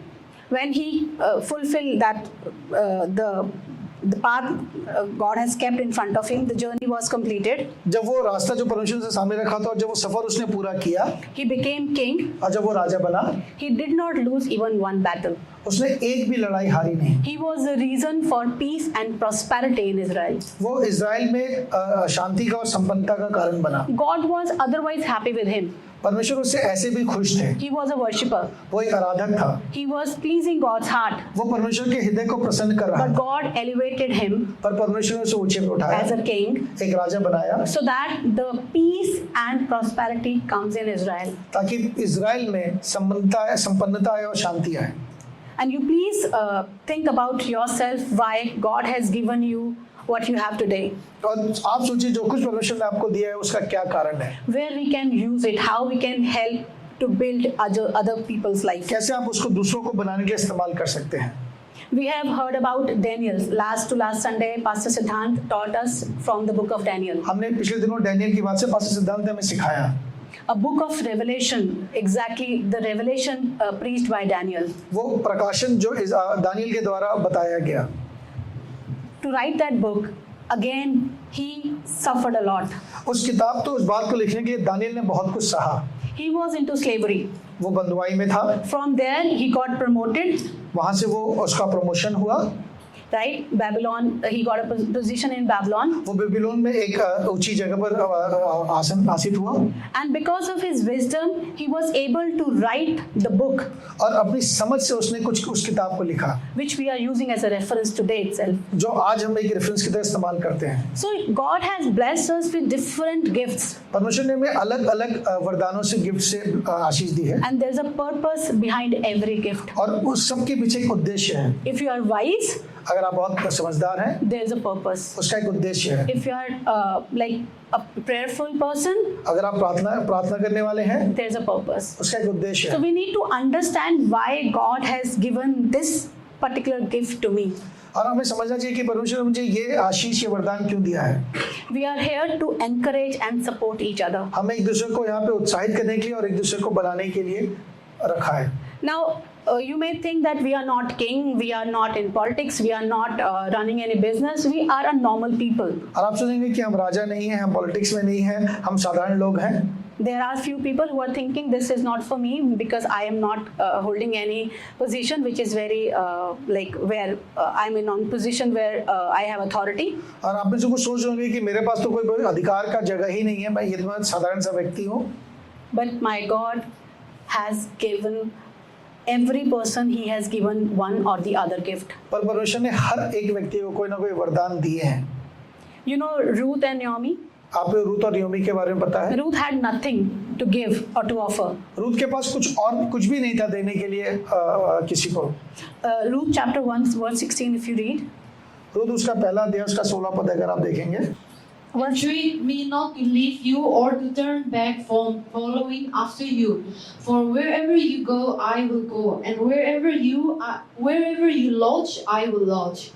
when he fulfilled that the path God has kept in front of him, the journey was completed. जब वो रास्ता जो परमेश्वर ने सामने रखा था और जब वो सफर उसने पूरा किया He became king. और जब वो राजा बना, He did not lose even one battle. उसने एक भी लड़ाई हारी नहीं। He was the reason for peace and prosperity in Israel. वो इज़राइल में शांति का और संपन्नता का कारण बना। God was otherwise happy with him. परमेश्वर उससे ऐसे भी खुश थे। He was a worshipper. वो एक आराधक था। He was pleasing God's heart. वो परमेश्वर के हृदय को प्रसन्न कर रहा But था। God elevated him पर परमेश्वर ने उसे ऊंचे पे उठाया, as a king एक राजा बनाया, so that the peace and prosperity comes in Israel. ताकि इज़राइल में संपन्नता आए और शांति आए। And you please think about yourself why God has given you what you have today. और आप सोचिए जो कुछ परमेश्वर ने आपको दिया है उसका क्या कारण है, Where we can use it, how we can help to build other people's life. कैसे आप उसको दूसरों को बनाने के लिए इस्तेमाल कर सकते हैं। We have heard about Daniel. Last Sunday, Pastor Siddhant taught us from the book of Daniel. हमने पिछले दिनों डैनियल की बात से पास्टर सिद्धांत ने हमें सिखाया। A book of revelation, exactly the revelation preached by Daniel. वो प्रकाशन जो दानियल के द्वारा बताया गया। To write that book, again, he suffered a lot. उस किताब तो उस बात को लिखने के लिए दानियल ने बहुत कुछ सहा। He was into slavery. वो बंधुआई में था, From there, he got promoted, वहां से वो उसका प्रमोशन हुआ। right? Babylon, he got a position in Babylon. वो बेबीलोन में एक ऊंची जगह पर आसीन हुआ And because of his wisdom, he was able to write the book, और अपनी समझ से उसने कुछ उस किताब को लिखा, which we are using as a reference today itself. जो आज हम एक रेफरेंस की तरह इस्तेमाल करते हैं। So God has blessed us with different gifts, परमेश्वर ने हमें अलग अलग वरदानों से, गिफ्ट से आशीष दी है and there's a purpose behind every gift. और उस सब के पीछे एक उद्देश्य है। If you are wise, अगर आप बहुत समझदार हैं, there's a purpose. उसका एक उद्देश्य है। If you are like a prayerful person, अगर आप प्रार्थना करने वाले हैं, there's a purpose. उसका एक उद्देश्य So है। we need to understand why God has given this particular gift to me. और हमें समझना चाहिए कि परमेश्वर ने मुझे ये आशीष, ये वरदान क्यों दिया है। We are here to encourage and support each other. हमें एक दूसरे को यहाँ पे उत्साहित करने के लिए और एक दूसरे को बनाने के लिए रखा है। Now, you may think that we are not king, we are not in politics, we are not running any business, we are a normal people. और आप सोचेंगे कि हम राजा नहीं हैं, हम पॉलिटिक्स में नहीं हैं, हम साधारण लोग हैं। There are few people who are thinking this is not for me because I am not holding any position which is very like where I'm in on position where I have authority. और आप में से कुछ सोच रहे होंगे कि मेरे पास तो कोई अधिकार का जगह ही नहीं है, मैं ये तो मैं साधारण सा व्यक्ति हूँ। But my God has given every person, he has given one or the other gift. पर परमेश्वर ने हर एक व्यक्ति को कोई ना कोई वरदान दिए हैं। You know Ruth and Naomi? आपको रूथ और नयोमी के बारे में पता है? Ruth had nothing to give or to offer. Ruth के पास कुछ भी नहीं था देने के लिए किसी को। Ruth chapter 1 verse 16 if you read. Ruth उसका पहला अध्याय उसका 16 पद अगर आप देखेंगे, Entreat me not to leave you or to turn back from following after you. For wherever you go, I will go, and wherever you lodge, I will lodge.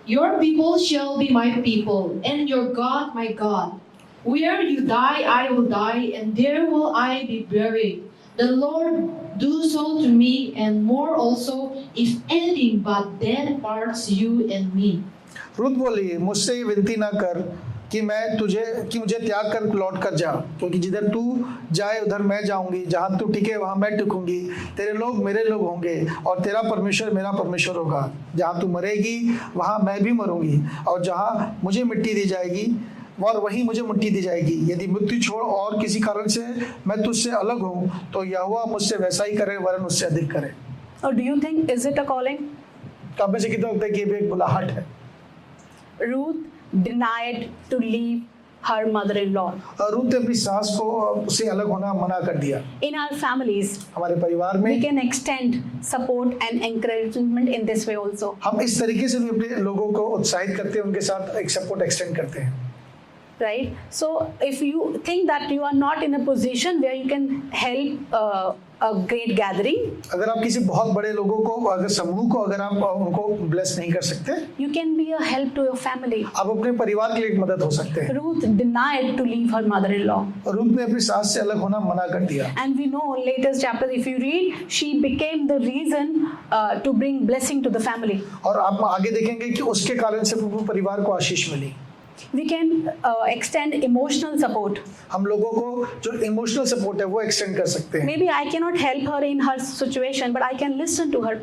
Your people shall be my people, and your God my God. Where you die, I will die, and there will I be buried. The Lord do so to me, and more also, if anything but death parts you and me. Ruth बोली, मुझसे ये विनती ना कर कि मुझे त्याग कर लौट कर जा, क्योंकि जिधर तू जाए उधर मैं जाऊंगी, जहाँ तू टिके वहाँ मैं टिकूंगी, तेरे लोग मेरे लोग होंगे और तेरा परमेश्वर मेरा परमेश्वर होगा। जहाँ तू मरेगी वहाँ मैं भी मरूंगी, और जहाँ मुझे मिट्टी दी जाएगी और वहीं मुझे मिट्टी दी जाएगी। यदि मृत्यु छोड़ और किसी कारण से मैं तुझसे अलग हूँ, तो यहोवा मुझसे वैसा ही करे, वरन उससे अधिक करे। Or do you think is it a calling? तो आप में से कितना लगता है कि ये भी एक बुलाहट है? Ruth denied to leave her mother-in-law. Ruth ने अपनी सास को उससे अलग होना मना कर दिया। In our families, हमारे परिवार we में can extend support and encouragement in this way also. हम इस तरीके से भी अपने लोगों को उत्साहित करते हैं, उनके साथ एक सपोर्ट एक्सटेंड करते हैं। right? So if you think that you are not in a position where you can help a great gathering, अगर आप किसी बहुत बड़े लोगों को, अगर समूह को अगर आप उनको ब्लेस नहीं कर सकते, you can be a help to your family. आप अपने परिवार के लिए एक मदद हो सकते हैं। Ruth denied to leave her mother-in-law. Ruth ने अपनी सास से अलग होना मना कर दिया, And we know latest chapter, if you read, she became the reason to bring blessing to the family. और आप आगे देखेंगे कि उसके कारण से पूरे परिवार को आशीष मिली। We can extend emotional support. हम लोगों को जो इमोशनल सपोर्ट है वो एक्सटेंड कर सकते हैं। Maybe I cannot help her in her situation, but I can listen to her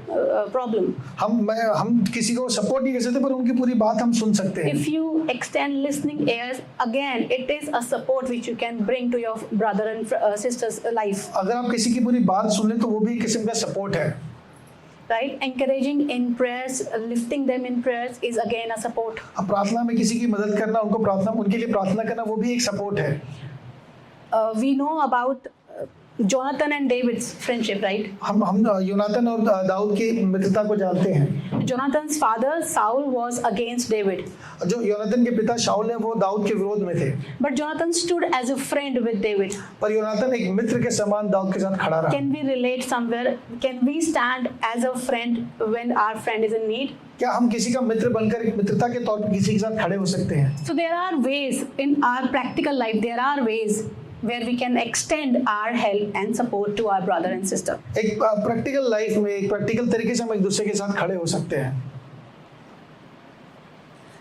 problem. हम किसी को सपोर्ट नहीं कर सकते, पर उनकी पूरी बात हम सुन सकते हैं। If you extend listening ears, again, it is a support which you can bring to your brother and sister's life. अगर आप किसी की पूरी बात सुन लें तो वो भी एक किस्म का सपोर्ट है। Right? Encouraging in prayers, lifting them in prayers is again a support. अब प्रार्थना में किसी की मदद करना, उनके लिए प्रार्थना करना, वो भी एक सपोर्ट है। We know about Jonathan and David's friendship, right? हम योनातन और दाऊद की मित्रता को जानते हैं। Jonathan's father Saul was against David, जो योनातन के पिता शाऊल हैं वो दाऊद के विरोध में थे, but Jonathan stood as a friend with David. पर योनातन एक मित्र के समान दाऊद के साथ खड़ा रहा। Can we relate somewhere? Can we stand as a friend when our friend is in need? क्या हम किसी का मित्र बनकर एक मित्रता के तौर पर किसी के साथ खड़े हो सकते हैं? So there are ways in our practical life. There are ways where we can extend our help and support to our brother and sister. एक प्रैक्टिकल लाइफ में, एक प्रैक्टिकल तरीके से हम एक दूसरे के साथ खड़े हो सकते हैं।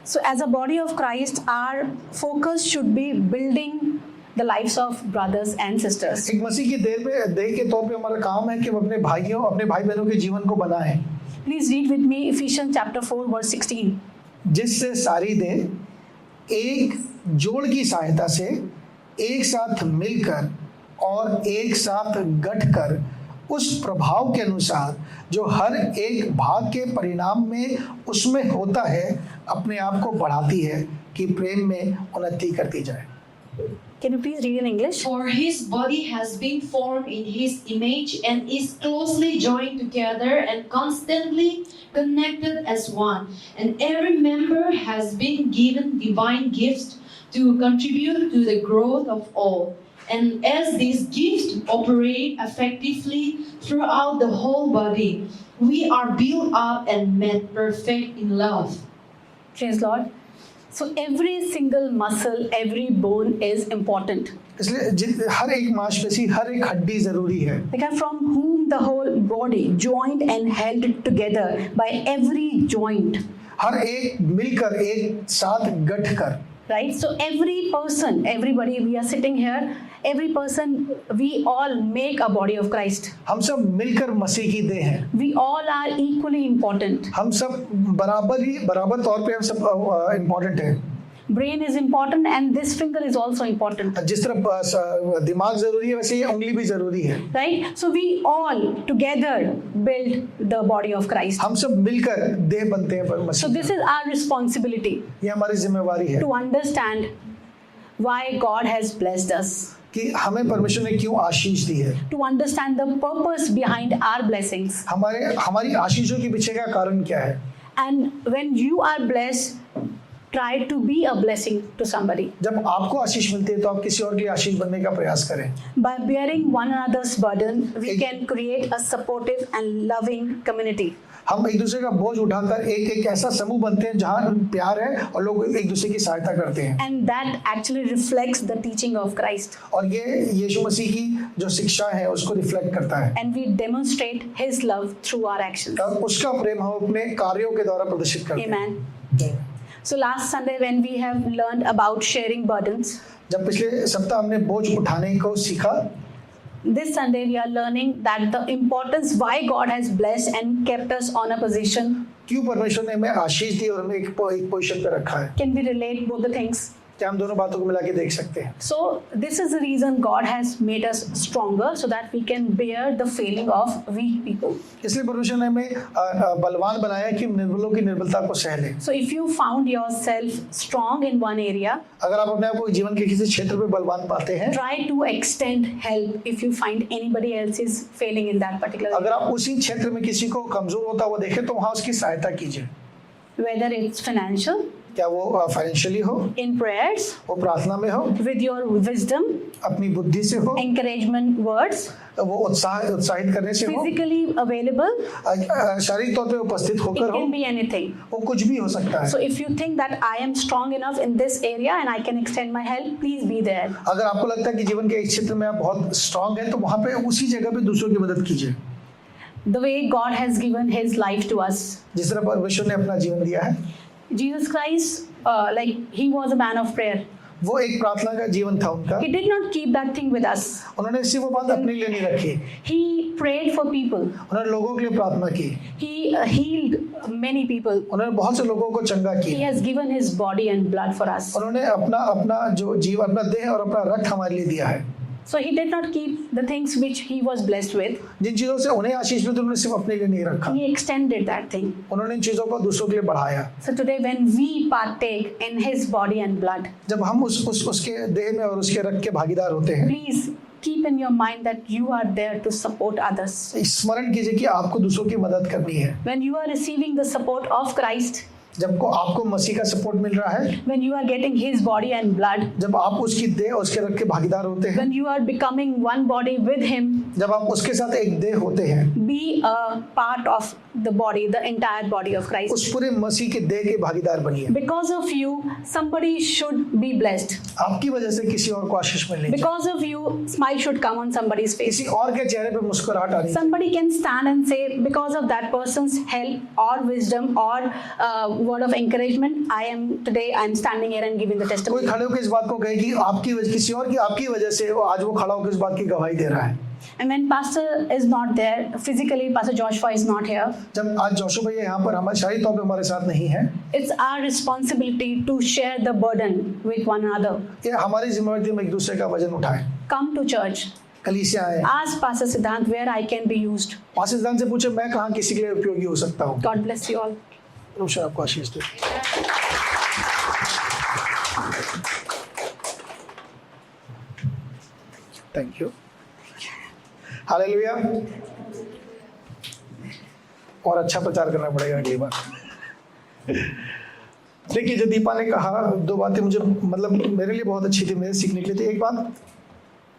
So as a body of Christ, our focus should be building the lives of brothers and sisters. एक मसीह की देह के तौर पे हमारा काम है कि हम अपने भाई बहनों के जीवन को बनाएं, Please read with me Ephesians chapter 4 verse 16. जिससे सारी देह एक जोड़ की सहायता से एक साथ मिलकर और एक साथ गठकर उस प्रभाव के अनुसार जो हर एक भाग के परिणाम में उसमें होता है, अपने आप को बढ़ाती है कि प्रेम में उन्नति करती जाए। Can you please read in English? For his body has been formed in his image and is closely joined together and constantly connected as one. And every member has been given divine gifts to contribute to the growth of all. And as these gifts operate effectively throughout the whole body, we are built up and made perfect in love. Praise Lord. So every single muscle, every bone is important. इसलिए हर एक मांसपेशी, हर एक हड्डी जरूरी है। Because from whom the whole body joined and held together by every joint. हर एक मिलकर एक साथ गठकर। Right? So every person, everybody, we are sitting here, every person, we all make a body of Christ. हम सब मिलकर मसीह की देह हैं। We all are equally important. हम सब बराबर तौर पे हम सब इम्पोर्टेंट हैं। Brain is important and this finger is also important. जिस तरह दिमाग जरूरी है वैसे ये उंगली भी जरूरी है। Right? So we all together build the body of Christ. हम सब मिलकर देह बनते हैं So Masih this is our responsibility ये हमारी जिम्मेवारी है to understand why God has blessed us. कि हमें परमेश्वर ने क्यों आशीष दी है, To understand the purpose behind our blessings. हमारी आशीषों के पीछे का कारण क्या है। And when you are blessed, try to be a blessing to somebody. जब आपको आशीष मिलती है तो आप किसी और के लिए आशीष बनने का प्रयास करें। By bearing one another's burden, we can create a supportive and loving community. हम एक दूसरे का बोझ उठाकर एक ऐसा समूह बनते हैं जहाँ प्यार है और लोग एक दूसरे की सहायता करते हैं। And that actually reflects the teaching of Christ. और ये यीशु मसीह की जो शिक्षा है उसको रिफ्लेक्ट करता है। And we demonstrate His love through our actions. और उसका प्रेम हम अपने कार्यों के द्वारा प्रदर्शित करते हैं। Amen. So last Sunday when we have learned about sharing burdens, जब पिछले सप्ताह हमने बोझ उठाने को सीखा, this Sunday we are learning that the importance why God has blessed and kept us on a position. क्यों परमेश्वर ने हमें आशीष दी और हमें एक पोजीशन पे रखा है। Can we relate both the things? क्या हम दोनों बातों को मिला के देख सकते हैं। So this is the reason God has made us stronger so that we can bear the failing of weak people. इसलिए परमेश्वर ने हमें बलवान बनाया कि हम निर्बलों की निर्बलता को सह लें। So if you found yourself strong in one area, अगर आप अपने आप को जीवन के किसी क्षेत्र में बलवान पाते हैं, try to extend help if you find anybody else is failing in that particular अगर area. आप उसी क्षेत्र में किसी को कमजोर होता हुआ देखें तो वहाँ उसकी सहायता कीजिए। Whether it's financial, क्या वो फाइनेंशियली हो, in prayers, वो प्रार्थना में हो, with your wisdom, अपनी बुद्धि से हो, encouragement words, वो उत्साहित करने से हो, physically available, शारीरिक तौर पे उपस्थित it होकर हो, can be anything. वो कुछ भी हो सकता है। So if you think that I am strong enough in this area and I can extend my help, please be there. अगर आपको लगता है कि जीवन के एक क्षेत्र में आप बहुत स्ट्रांग हैं, तो वहाँ पे उसी जगह पे दूसरों की मदद कीजिए। The way God has given His life to us. जिस तरह परमेश्वर ने अपना जीवन दिया है, Jesus Christ, like He was a man of prayer. वो एक प्रार्थना का जीवन था उनका। He did not keep that thing with us. उन्होंने सिर्फ वो बात अपने लिए नहीं रखी, He prayed for people. उन्होंने लोगों के लिए प्रार्थना की, He healed many people. उन्होंने बहुत से लोगों को चंगा He किया, has given His body and blood for us. उन्होंने अपना जो जीव, अपना देह और अपना रक्त हमारे लिए दिया है। So He did not keep the things which He was blessed with. जिन चीजों से उन्हें आशीष मिली, उन्होंने सिर्फ अपने लिए नहीं रखा, He extended that thing. उन्होंने इन चीजों को दूसरों के लिए बढ़ाया। So today when we partake in His body and blood, जब हम उसके देह में और उसके रक्त के भागीदार होते हैं, please keep in your mind that you are there to support others. स्मरण कीजिए कि आपको दूसरों की मदद करनी है। When you are receiving the support of Christ, जब आपको मसीह का सपोर्ट मिल रहा है, when you are getting His body and blood, जब आप उसकी देह और उसके रक्त के भागीदार होते हैं, when you are becoming one body with Him, जब आप उसके साथ एक देह होते हैं, be a part of the body, the entire body of Christ. उस पूरे मसीह के देह के भागीदार बनिए। Because of you, somebody should be blessed. आपकी वजह से किसी और को आशीष मिलनी चाहिए, Because of you, smile should come on somebody's face. किसी और के चेहरे पे मुस्कुराहट आनी चाहिए। Somebody can stand and say, because of that person's help or wisdom or word of encouragement, I'm standing here and giving the कोई testimony. खड़े होकर इस बात को कहे कि आपकी वजह, किसी और की आपकी वजह से आज वो खड़ा होकर इस बात की गवाही दे रहा है। And when Pastor is not there, physically Pastor Joshua is not here, जब आज जोशु भैया यहाँ पर हमारे शारीरिक तौर पे हमारे साथ नहीं है, it's our responsibility to share the burden with one another. ये हमारी जिम्मेदारी है, हम एक दूसरे का वजन उठाएं। Come to church. कलीसिया आए, Ask Pastor Siddhant where I can be used. पास सिद्धांत से पूछे मैं कहाँ किसी के लिए उपयोगी हो सकता हूँ। God bless you all. परमेश्वर आपको आशीष दे। Thank you. हालेलुया। और अच्छा प्रचार करना पड़ेगा अगली बार। देखिए, जो दीपा ने कहा, दो बातें मुझे मतलब मेरे लिए बहुत अच्छी थी, मेरे सीखने के लिए थी। एक बात,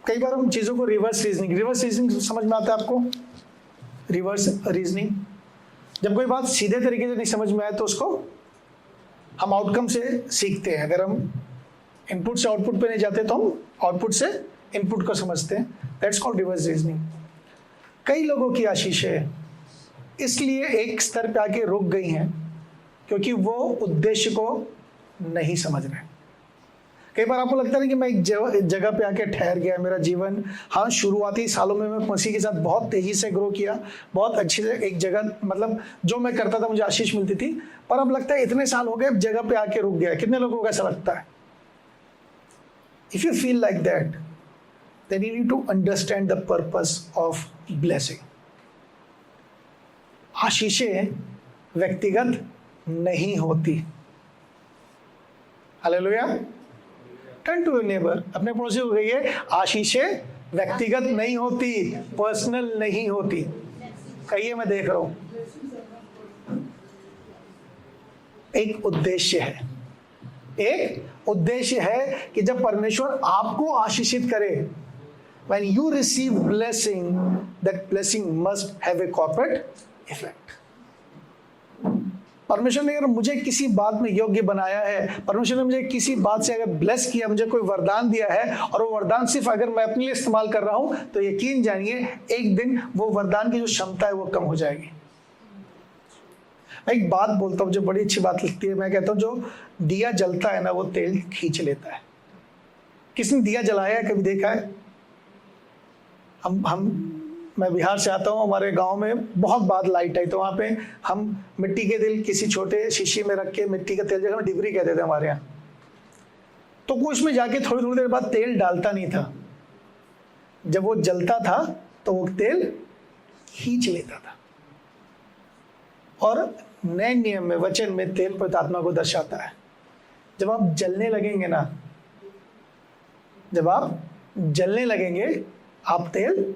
कई बार हम चीज़ों को रिवर्स रीजनिंग समझ में आता है आपको? रिवर्स रीजनिंग, जब कोई बात सीधे तरीके से नहीं समझ में आए तो उसको हम आउटकम से सीखते हैं। अगर हम इनपुट से आउटपुट पे नहीं जाते तो हम आउटपुट से इनपुट को समझते हैं। That's called reverse reasoning. कई लोगों की आशीषें इसलिए एक स्तर पे आके रुक गई हैं क्योंकि वो उद्देश्य को नहीं समझ रहे। कई बार आपको लगता है कि मैं एक जगह पे आके ठहर गया, मेरा जीवन, हाँ शुरुआती सालों में मैं मसीह के साथ बहुत तेजी से ग्रो किया, बहुत अच्छी से एक जगह, मतलब जो मैं करता था मुझे आशीष मिलती थी, पर अब लगता है इतने साल हो गए जगह पे आके रुक गया। कितने लोगों को ऐसा लगता है? If you feel like that, then you need to understand the purpose of blessing. आशीषें व्यक्तिगत नहीं होती। Hallelujah. Turn to your neighbour, अपने पड़ोसी को कहिए, आशीषें व्यक्तिगत नहीं होती, पर्सनल नहीं होती। कहिए, मैं देख रहा हूं। एक उद्देश्य है, एक उद्देश्य है कि जब परमेश्वर आपको आशीषित करे, when you receive blessing, that blessing must have a corporate effect. परमेश्वर ने अगर मुझे किसी बात में योग्य बनाया है, परमेश्वर ने मुझे किसी बात से अगर ब्लेस किया, मुझे कोई वरदान दिया है और वो वरदान सिर्फ अगर मैं अपने लिए इस्तेमाल कर रहा हूं, तो यकीन जानिए एक दिन वो वरदान की जो क्षमता है वो कम हो जाएगी। मैं एक बात बोलता हूं जो बड़ी अच्छी बात लगती है। मैं कहता हूं जो दिया जलता है ना, वो तेल खींच लेता है। किसने दिया जलाया है, कभी देखा है? मैं बिहार से आता हूँ, हमारे गांव में बहुत बाद लाइट आई, तो वहाँ पे हम मिट्टी के दिल किसी छोटे शीशी में रख के, मिट्टी का तेल जगह में डिबरी कहते थे हमारे यहाँ, तो कोई उसमें जाके थोड़ी थोड़ी देर बाद तेल डालता नहीं था। जब वो जलता था तो वो तेल खींच लेता था। और नए नियम में, वचन में तेल पवित्र आत्मा को दर्शाता है। जब आप जलने लगेंगे ना, जब आप जलने लगेंगे, आप तेल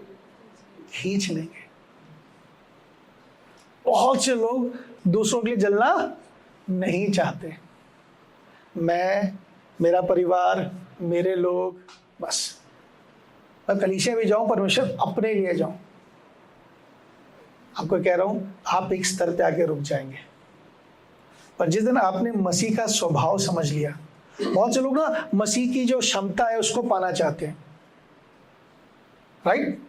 खींच लेंगे। बहुत से लोग दूसरों के लिए जलना नहीं चाहते। मैं, मेरा परिवार, मेरे लोग, बस मैं कलीसिया भी जाऊं, परमेश्वर अपने लिए जाऊं। आपको कह रहा हूं, आप एक स्तर पे आके रुक जाएंगे। पर जिस दिन आपने मसीह का स्वभाव समझ लिया, बहुत से लोग ना मसीह की जो क्षमता है उसको पाना चाहते हैं, राइट?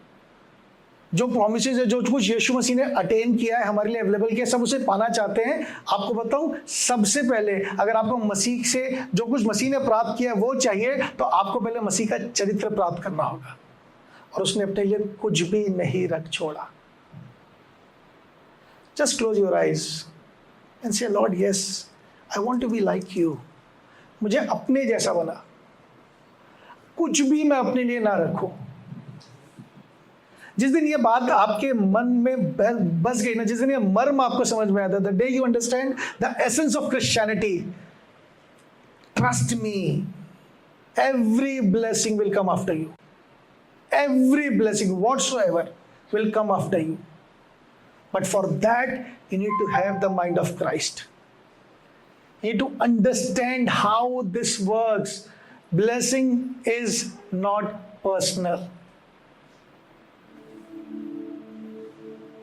जो प्रॉमिसेस है, जो कुछ यीशु मसीह ने अटेन किया है, हमारे लिए अवेलेबल किया, सब उसे पाना चाहते हैं। आपको बताऊं, सबसे पहले अगर आपको मसीह से जो कुछ मसीह ने प्राप्त किया है वो चाहिए, तो आपको पहले मसीह का चरित्र प्राप्त करना होगा। और उसने अपने लिए कुछ भी नहीं रख छोड़ा। Just close your eyes and say, Lord yes, I want to be like you. मुझे अपने जैसा बना, कुछ भी मैं अपने लिए ना रखूं। जिस दिन ये बात आपके मन में बस गई ना, जिस दिन ये मर्म आपको समझ में आता, the day you understand the essence of Christianity, trust me, every blessing will come after you. Every blessing whatsoever will come after you. But for that, you need to have the mind of Christ. You need to understand how this works. Blessing is not personal.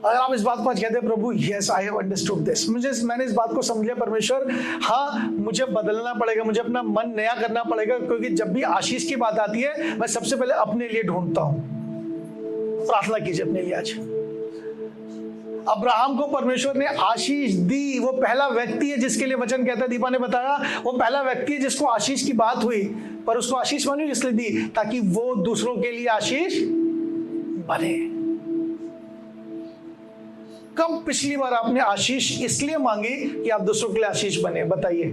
अगर आप इस बात को आज कहते हैं, प्रभु yes I have understood this, मैंने इस बात को समझ लिया परमेश्वर, हाँ मुझे बदलना पड़ेगा, मुझे अपना मन नया करना पड़ेगा, क्योंकि जब भी आशीष की बात आती है मैं सबसे पहले अपने लिए ढूंढता हूं। प्रार्थना कीजिए अपने लिए आज। अब्राहम को परमेश्वर ने आशीष दी, वो पहला व्यक्ति है जिसके लिए वचन कहता है, दीपा ने बताया, वो पहला व्यक्ति है जिसको आशीष की बात हुई। पर उसको आशीष मानी इसलिए दी ताकि वो दूसरों के लिए आशीष बने। कब पिछली बार आपने आशीष इसलिए मांगी कि आप दूसरों के लिए आशीष बने? बताइए।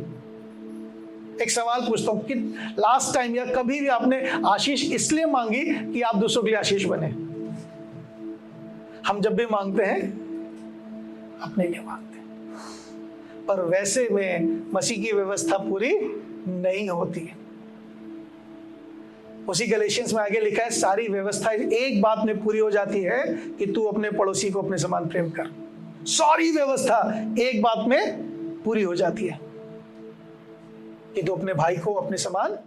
एक सवाल पूछता हूं कि लास्ट टाइम या कभी भी आपने आशीष इसलिए मांगी कि आप दूसरों के लिए आशीष बने? हम जब भी मांगते हैं अपने लिए मांगते हैं, पर वैसे में मसीह की व्यवस्था पूरी नहीं होती है। उसी गलेशियंस में आगे लिखा है, सारी व्यवस्था एक बात में पूरी हो जाती है कि तू अपने पड़ोसी को अपने समान प्रेम कर। सारी व्यवस्था एक बात में पूरी हो जाती है कि तू अपने भाई को अपने समान